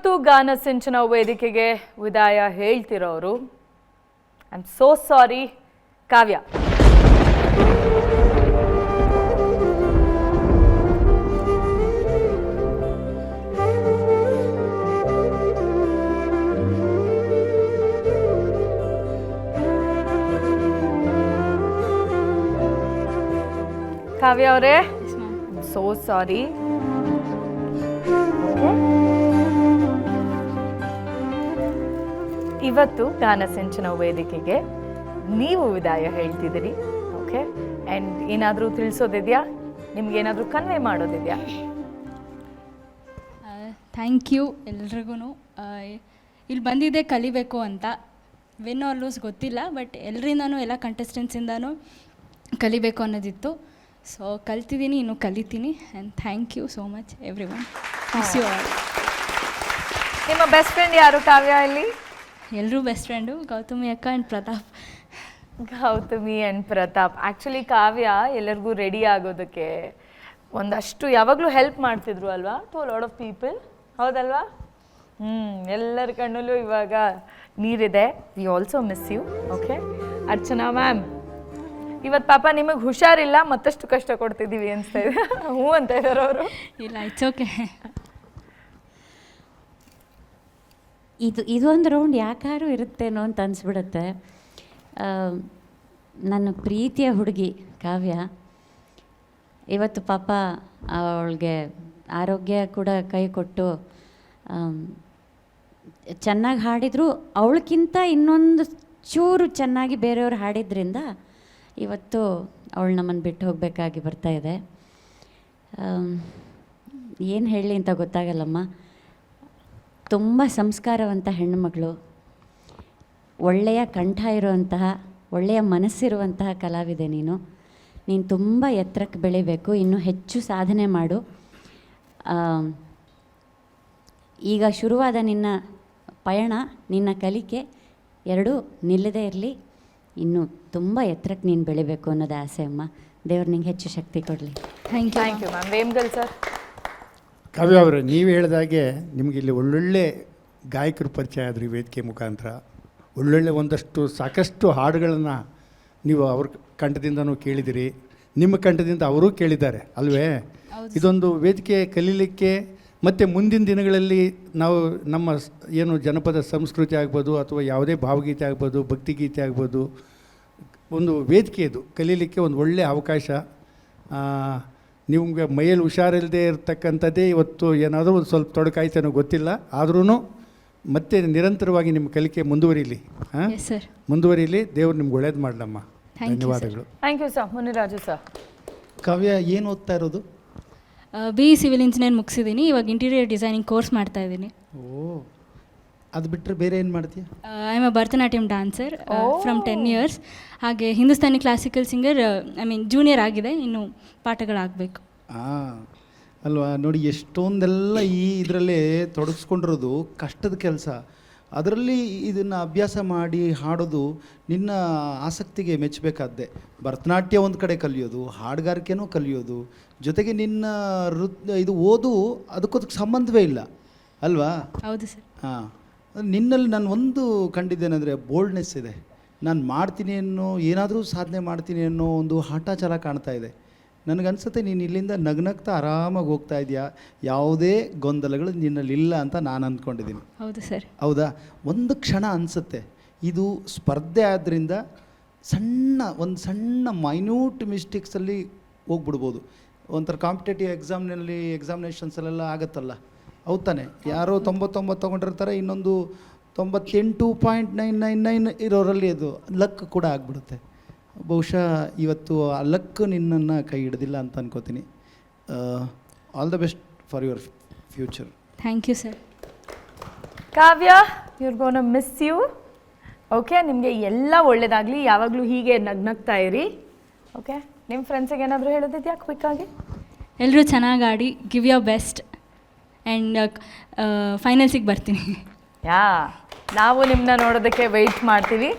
ಇವತ್ತು ಗಾನ ಸಿಂಚನ ವೇದಿಕೆಗೆ ವಿದಾಯ ಹೇಳ್ತಿರೋರು ಐ ಆಮ್ ಸೋ ಸಾರಿ ಕಾವ್ಯ. ಕಾವ್ಯ ಅವರೇ ಸೋ ಸಾರಿ. ಇವತ್ತು ಗಾನ ಸಿಂಚನ ವೇದಿಕೆಗೆ ನೀವು ವಿದಾಯ ಹೇಳ್ತಿದ್ದೀರಿ. ಓಕೆ, ಆ್ಯಂಡ್ ಏನಾದರೂ ತಿಳಿಸೋದಿದೆಯಾ, ನಿಮ್ಗೆ ಏನಾದರೂ ಕನ್ವೆ ಮಾಡೋದಿದೆಯಾ? ಥ್ಯಾಂಕ್ ಯು ಎಲ್ರಿಗೂ. ಇಲ್ಲಿ ಬಂದಿದ್ದೆ ಕಲಿಬೇಕು ಅಂತ, ವಿನ್ ಆರ್ ಲೂಸ್ ಗೊತ್ತಿಲ್ಲ, ಬಟ್ ಎಲ್ಲರಿಂದನೂ ಎಲ್ಲ ಕಂಟೆಸ್ಟೆಂಟ್ಸಿಂದನೂ ಕಲಿಬೇಕು ಅನ್ನೋದಿತ್ತು. ಸೊ ಕಲ್ತಿದ್ದೀನಿ, ಇನ್ನೂ ಕಲಿತೀನಿ. And thank you so much everyone. Miss you all. ನಿಮ್ಮ ಬೆಸ್ಟ್ ಫ್ರೆಂಡ್ ಯಾರು ಕಾವ್ಯ? ಇಲ್ಲಿ ಎಲ್ಲರೂ ಬೆಸ್ಟ್ ಫ್ರೆಂಡು, ಗೌತಮಿ ಅಕ್ಕ and Pratap. Gautami and Pratap. Actually Kavya ಎಲ್ಲರಿಗೂ ರೆಡಿ ಆಗೋದಕ್ಕೆ ಒಂದಷ್ಟು ಯಾವಾಗಲೂ ಹೆಲ್ಪ್ ಮಾಡ್ತಿದ್ರು ಅಲ್ವಾ, ಟು ಲಾಟ್ ಆಫ್ ಪೀಪಲ್, ಹೌದಲ್ವಾ? ಎಲ್ಲರ ಕಣ್ಣಲ್ಲೂ ಇವಾಗ ನೀರಿದೆ. We also miss you. Okay, Archana ma'am, ಇವತ್ತು ಪಾಪ ನಿಮಗೆ ಹುಷಾರಿಲ್ಲ, ಮತ್ತಷ್ಟು ಕಷ್ಟ ಕೊಡ್ತಿದ್ದೀವಿ ಅನಿಸ್ತಾ ಇದೆ. ಹ್ಞೂ ಅಂತ ಇದ್ದಾರೆ ಅವರು. ಇಲ್ಲ, ಇಟ್ಸ್ ಓಕೆ. ಇದೊಂದು ರೌಂಡ್ ಯಾಕಾದ್ರೂ ಇರುತ್ತೇನೋ ಅಂತ ಅನಿಸ್ಬಿಡುತ್ತೆ. ನನ್ನ ಪ್ರೀತಿಯ ಹುಡುಗಿ ಕಾವ್ಯ ಇವತ್ತು ಪಾಪ ಅವಳಿಗೆ ಆರೋಗ್ಯ ಕೂಡ ಕೈ ಕೊಟ್ಟು ಚೆನ್ನಾಗಿ ಹಾಡಿದ್ರು. ಅವಳಕ್ಕಿಂತ ಇನ್ನೊಂದು ಚೂರು ಚೆನ್ನಾಗಿ ಬೇರೆಯವ್ರು ಹಾಡಿದ್ರಿಂದ ಇವತ್ತು ಅವಳು ನಮ್ಮನ್ನು ಬಿಟ್ಟು ಹೋಗಬೇಕಾಗಿ ಬರ್ತಾಯಿದೆ. ಏನು ಹೇಳಲಿ ಅಂತ ಗೊತ್ತಾಗಲ್ಲಮ್ಮ. ತುಂಬ ಸಂಸ್ಕಾರವಂತ ಹೆಣ್ಣುಮಗಳು, ಒಳ್ಳೆಯ ಕಂಠ ಇರುವಂತಹ, ಒಳ್ಳೆಯ ಮನಸ್ಸಿರುವಂತಹ ಕಲಾವಿದೆ ನೀನು. ನೀನು ತುಂಬ ಎತ್ತರಕ್ಕೆ ಬೆಳಿಬೇಕು, ಇನ್ನೂ ಹೆಚ್ಚು ಸಾಧನೆ ಮಾಡು. ಈಗ ಶುರುವಾದ ನಿನ್ನ ಪಯಣ, ನಿನ್ನ ಕಲಿಕೆ ಎರಡೂ ನಿಲ್ಲದೇ ಇರಲಿ. ಇನ್ನೂ ತುಂಬ ಎತ್ತರಕ್ಕೆ ನೀನು ಬೆಳಿಬೇಕು ಅನ್ನೋದು ಆಸೆ ಅಮ್ಮ. ದೇವ್ರು ನಿಂಗೆ ಹೆಚ್ಚು ಶಕ್ತಿ ಕೊಡಲಿ. Thank you. Thank you ma'am. Vemgal sir. Kavya ಅವರೇ, ನೀವು ಹೇಳಿದಾಗೆ ನಿಮಗೆ ಇಲ್ಲಿ ಒಳ್ಳೊಳ್ಳೆ ಗಾಯಕರು ಪರಿಚಯ ಆದ್ರಿ ವೇದಿಕೆ ಮುಖಾಂತರ. ಒಳ್ಳೊಳ್ಳೆ ಒಂದಷ್ಟು ಸಾಕಷ್ಟು ಹಾಡುಗಳನ್ನು ನೀವು ಅವ್ರ ಕಂಠದಿಂದನೂ ಕೇಳಿದಿರಿ, ನಿಮ್ಮ ಕಂಠದಿಂದ ಅವರೂ ಕೇಳಿದ್ದಾರೆ ಅಲ್ವೇ? ಇದೊಂದು ವೇದಿಕೆ ಕಲೀಲಿಕ್ಕೆ ಮತ್ತು ಮುಂದಿನ ದಿನಗಳಲ್ಲಿ ನಾವು ನಮ್ಮ ಏನು ಜನಪದ ಸಂಸ್ಕೃತಿ ಆಗ್ಬೋದು, ಅಥವಾ ಯಾವುದೇ ಭಾವಗೀತೆ ಆಗ್ಬೋದು, ಭಕ್ತಿಗೀತೆ ಆಗ್ಬೋದು, ಒಂದು ವೇದಿಕೆ ಇದು ಕಲೀಲಿಕ್ಕೆ ಒಂದು ಒಳ್ಳೆಯ ಅವಕಾಶ. ನಿಮಗೆ ಮೈಯಲ್ಲಿ ಹುಷಾರಿಲ್ಲದೆ ಇರತಕ್ಕಂಥದ್ದೇ ಇವತ್ತು ಏನಾದರೂ ಒಂದು ಸ್ವಲ್ಪ ತೊಡಕಾಯ್ತೇನೋ ಗೊತ್ತಿಲ್ಲ, ಆದ್ರೂ ಮತ್ತೆ ನಿರಂತರವಾಗಿ ನಿಮ್ಮ ಕಲಿಕೆ ಮುಂದುವರಿಲಿ. ಮುಂದುವರಿಲಿ. ದೇವ್ರು ನಿಮ್ಗೆ ಒಳ್ಳೇದು ಮಾಡಲಮ್ಮ. ಧನ್ಯವಾದಗಳು. Thank you sir. Muniraju sir. Kavya ಏನು ಓದ್ತಾ ಇರೋದು? ಬಿ ಸಿವಿಲ್ ಇಂಜಿನಿಯರ್ ಮುಗಿಸಿದ್ದೀನಿ. ಇವಾಗ ಇಂಟೀರಿಯರ್ ಡಿಸೈನಿಂಗ್ ಕೋರ್ಸ್ ಮಾಡ್ತಾ ಇದ್ದೀನಿ. ಓ, ಅದು ಬಿಟ್ಟರೆ ಬೇರೆ ಏನು ಮಾಡ್ತೀಯ? I am a Bharatanatyam dancer from 10 years. ಹಾಗೆ ಹಿಂದೂಸ್ತಾನಿ ಕ್ಲಾಸಿಕಲ್ ಸಿಂಗರ್, ಜೂನಿಯರ್ ಆಗಿದೆ, ಇನ್ನು ಪಾಠಗಳಾಗಬೇಕು. ಅಲ್ವಾ, ನೋಡಿ ಎಷ್ಟೊಂದೆಲ್ಲ ಈ ಇದರಲ್ಲೇ ತೊಡಗಿಸ್ಕೊಂಡಿರೋದು ಕಷ್ಟದ ಕೆಲಸ. ಅದರಲ್ಲಿ ಇದನ್ನು ಅಭ್ಯಾಸ ಮಾಡಿ ಹಾಡೋದು ನಿನ್ನ ಆಸಕ್ತಿಗೆ ಮೆಚ್ಚಬೇಕಾದ್ದೆ. ಭರತನಾಟ್ಯ ಒಂದು ಕಡೆ ಕಲಿಯೋದು, ಹಾಡುಗಾರಿಕೆನೂ ಕಲಿಯೋದು, ಜೊತೆಗೆ ನಿನ್ನ ಇದು ಓದು ಅದಕ್ಕೊಂದಕ್ಕೆ ಸಂಬಂಧವೇ ಇಲ್ಲ ಅಲ್ವಾ? ಹೌದು ಸರ್. ನಿನ್ನಲ್ಲಿ ನಾನು ಒಂದು ಕಂಡಿದ್ದೇನೆಂದರೆ ಬೋಲ್ಡ್ನೆಸ್ ಇದೆ. ನಾನು ಮಾಡ್ತೀನಿ ಅನ್ನೋ, ಏನಾದರೂ ಸಾಧನೆ ಮಾಡ್ತೀನಿ ಅನ್ನೋ ಒಂದು ಹಠ ಛಲ ಕಾಣ್ತಾ ಇದೆ. ನನಗನ್ಸುತ್ತೆ ನೀನು ಇಲ್ಲಿಂದ ನಗ್ನಗ್ತಾ ಆರಾಮಾಗಿ ಹೋಗ್ತಾ ಇದೆಯಾ, ಯಾವುದೇ ಗೊಂದಲಗಳು ನಿನ್ನಲ್ಲಿ ಇಲ್ಲ ಅಂತ ನಾನು ಅಂದ್ಕೊಂಡಿದ್ದೀನಿ. ಹೌದು ಸರ್. ಹೌದಾ? ಒಂದು ಕ್ಷಣ ಅನಿಸುತ್ತೆ ಇದು ಸ್ಪರ್ಧೆ ಆದ್ದರಿಂದ ಒಂದು ಸಣ್ಣ ಮೈನ್ಯೂಟ್ ಮಿಸ್ಟೇಕ್ಸಲ್ಲಿ ಹೋಗ್ಬಿಡ್ಬೋದು. ಒಂಥರ ಕಾಂಪಿಟೇಟಿವ್ ಎಕ್ಸಾಮಿನೇಷನ್ಸಲ್ಲೆಲ್ಲ ಆಗುತ್ತಲ್ಲ, ಹೌದು ತಾನೆ? ಯಾರೋ 99 ತೊಗೊಂಡಿರ್ತಾರೆ, ಇನ್ನೊಂದು 98.999 ಇರೋರಲ್ಲಿ ಅದು ಲಕ್ ಕೂಡ ಆಗಿಬಿಡುತ್ತೆ. ಬಹುಶಃ ಇವತ್ತು ಆ ಲಕ್ ನಿನ್ನನ್ನು ಕೈ ಹಿಡ್ದಿಲ್ಲ ಅಂತ ಅನ್ಕೋತೀನಿ. All the best for your future. Thank you sir. Kavya, you're gonna miss you. Okay, ನಿಮಗೆ ಎಲ್ಲ ಒಳ್ಳೇದಾಗಲಿ, ಯಾವಾಗಲೂ ಹೀಗೆ ನಗ್ನಗ್ತಾ ಇರಿ. ಓಕೆ, ನಿಮ್ಮ ಫ್ರೆಂಡ್ಸಿಗೆ ಏನಾದರೂ ಹೇಳೋದಿದೆಯಾ ಕ್ವಿಕ್ಕಾಗಿ? ಎಲ್ಲರೂ ಚೆನ್ನಾಗಿ ಆಡಿ, ಗಿವ್ ಯೋರ್ ಬೆಸ್ಟ್, ಆ್ಯಂಡ್ ಫೈನಲ್ಸಿಗೆ ಬರ್ತೀನಿ. ನಾವು ನಿಮ್ಮನ್ನ ನೋಡೋದಕ್ಕೆ ವೆಯ್ಟ್ ಮಾಡ್ತೀವಿ.